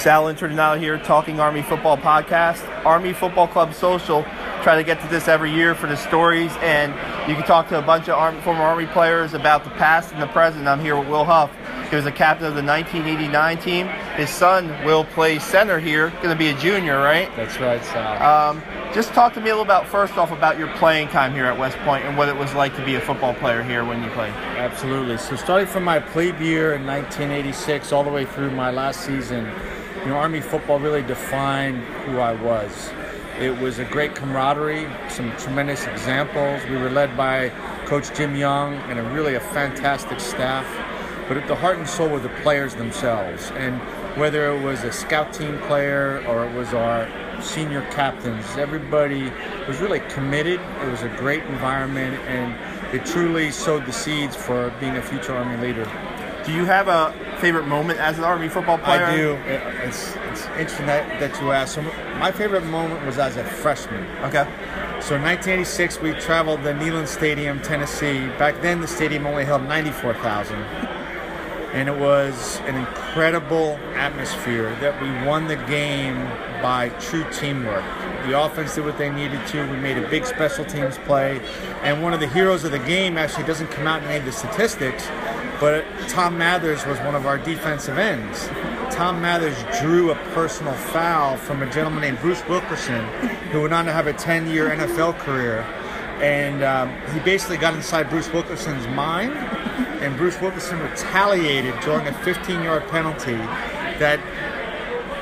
Sal Interdonado here, Talking Army Football Podcast. Army Football Club Social. Try to get to this every year for the stories, and you can talk to a bunch of former Army players about the past and the present. I'm here with Will Huff. He was the captain of the 1989 team. His son will play center here, going to be a junior, right? That's right, Sal. Just talk to me a little about, first off, about your playing time here at West Point and what it was like to be a football player here when you played. Absolutely. So starting from my plebe year in 1986 all the way through my last season, Army football really defined who I was. It was a great camaraderie, some tremendous examples. We were led by Coach Jim Young and a fantastic staff. But at the heart and soul were the players themselves. And whether it was a scout team player or it was our senior captains, everybody was really committed. It was a great environment, and it truly sowed the seeds for being a future Army leader. Do you have a favorite moment as an Army football player? I do. It's interesting that you asked. So my favorite moment was as a freshman. Okay. So in 1986, we traveled to Neyland Stadium, Tennessee. Back then, the stadium only held 94,000. And it was an incredible atmosphere that we won the game by true teamwork. The offense did what they needed to. We made a big special teams play. And one of the heroes of the game actually doesn't come out and name the statistics, but Tom Mathers was one of our defensive ends. Tom Mathers drew a personal foul from a gentleman named Bruce Wilkerson, who went on to have a 10-year NFL career. And he basically got inside Bruce Wilkerson's mind, and Bruce Wilkerson retaliated, drawing a 15-yard penalty that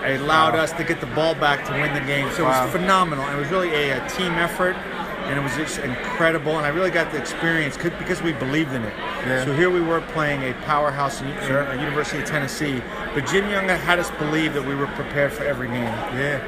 allowed us to get the ball back to win the game. So it was phenomenal. It was really a team effort, and it was just incredible. And I really got the experience because we believed in it. Yeah. So here we were playing a powerhouse in University of Tennessee, but Jim Young had us believe that we were prepared for every game. Yeah.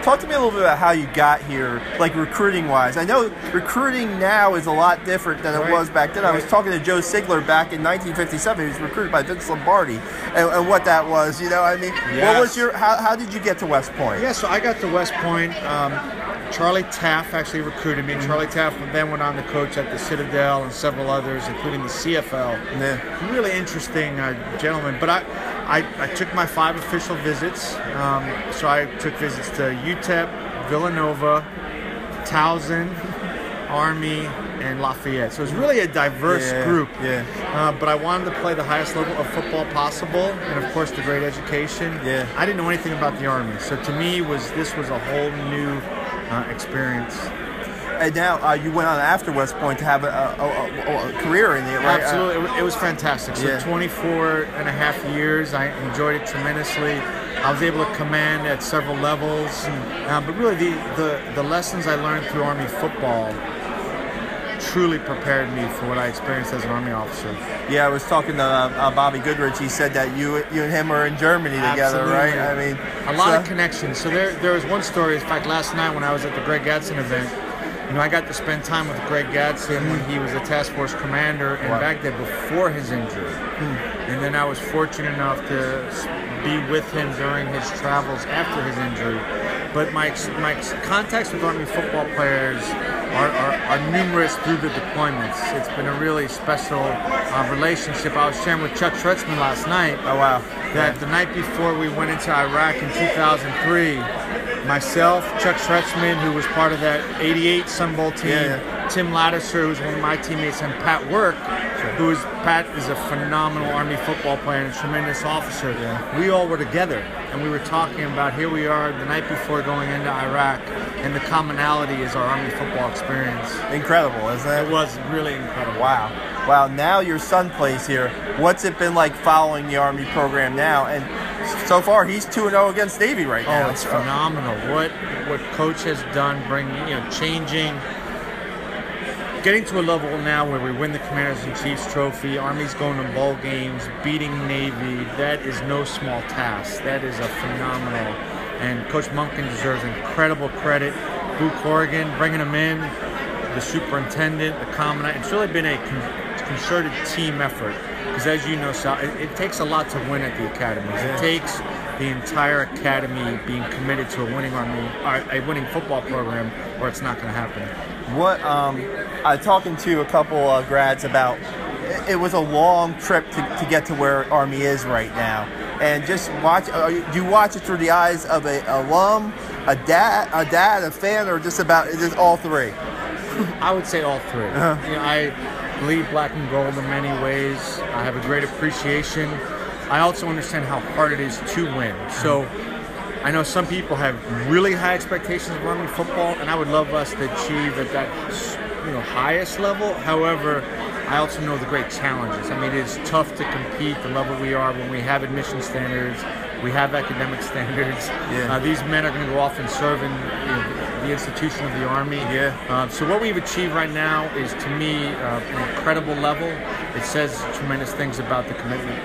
Talk to me a little bit about how you got here, like recruiting-wise. I know recruiting now is a lot different than it was back then. I was talking to Joe Sigler back in 1957. He was recruited by Vince Lombardi, and what that was. What was your? How did you get to West Point? Yeah, so I got to West Point. Charlie Taft actually recruited me. Charlie Taft then went on to coach at the Citadel and several others, including the CFL. Yeah. Really interesting gentleman. But I took my 5 official visits. So I took visits to UTEP, Villanova, Towson, Army, and Lafayette. So it was really a diverse group. Yeah. But I wanted to play the highest level of football possible, and of course the great education. Yeah. I didn't know anything about the Army, so to me this was a whole new experience. And now you went on after West Point to have a career in it, right? Absolutely. It was fantastic. So 24 and a half years. I enjoyed it tremendously. I was able to command at several levels. But really the lessons I learned through Army football truly prepared me for what I experienced as an Army officer. Yeah, I was talking to Bobby Goodrich. He said that you and him were in Germany together, Absolutely. right? A lot of connections. So there was one story. In fact, last night when I was at the Greg Gadsden event, I got to spend time with Greg Gadsden when he was a task force commander in Baghdad before his injury. And then I was fortunate enough to be with him during his travels after his injury. But my contacts with Army football players are numerous through the deployments. It's been a really special relationship. I was sharing with Chuck Schretzman last night. Oh, wow. That the night before we went into Iraq in 2003, myself, Chuck Schretzman, who was part of that 88 Sun Bowl team, Tim Lattiser, who was one of my teammates, and Pat Work, Pat is a phenomenal Army football player and a tremendous officer. Yeah. We all were together, and we were talking about here we are the night before going into Iraq, and the commonality is our Army football experience. Incredible, isn't it? It was really incredible. Wow, now your son plays here. What's it been like following the Army program now? And so far, he's 2-0 against Navy right now. Oh, it's phenomenal. What Coach has done, changing, getting to a level now where we win the Commanders-in-Chiefs trophy, Army's going to bowl games, beating Navy. That is no small task. That is a phenomenal. And Coach Monken deserves incredible credit. Boo Corrigan, bringing him in, the superintendent, the commandant. It's really been a concerted team effort. Because as you know, Sal, it takes a lot to win at the academies. It takes the entire academy being committed to a winning football program, or it's not going to happen. I'm talking to a couple grads about. It was a long trip to get to where Army is right now. and just watch. Do you watch it through the eyes of a alum, a dad, a fan, or just all three? I would say all three. You know, I bleed black and gold in many ways. I have a great appreciation. I also understand how hard it is to win. So I know some people have really high expectations of Army football, and I would love us to achieve at that highest level. However, I also know the great challenges. I mean, it is tough to compete the level we are when we have admission standards, we have academic standards. Yeah. These men are going to go off and serve in the institution of the Army. Yeah. So what we've achieved right now is, to me, an incredible level. It says tremendous things about the commitment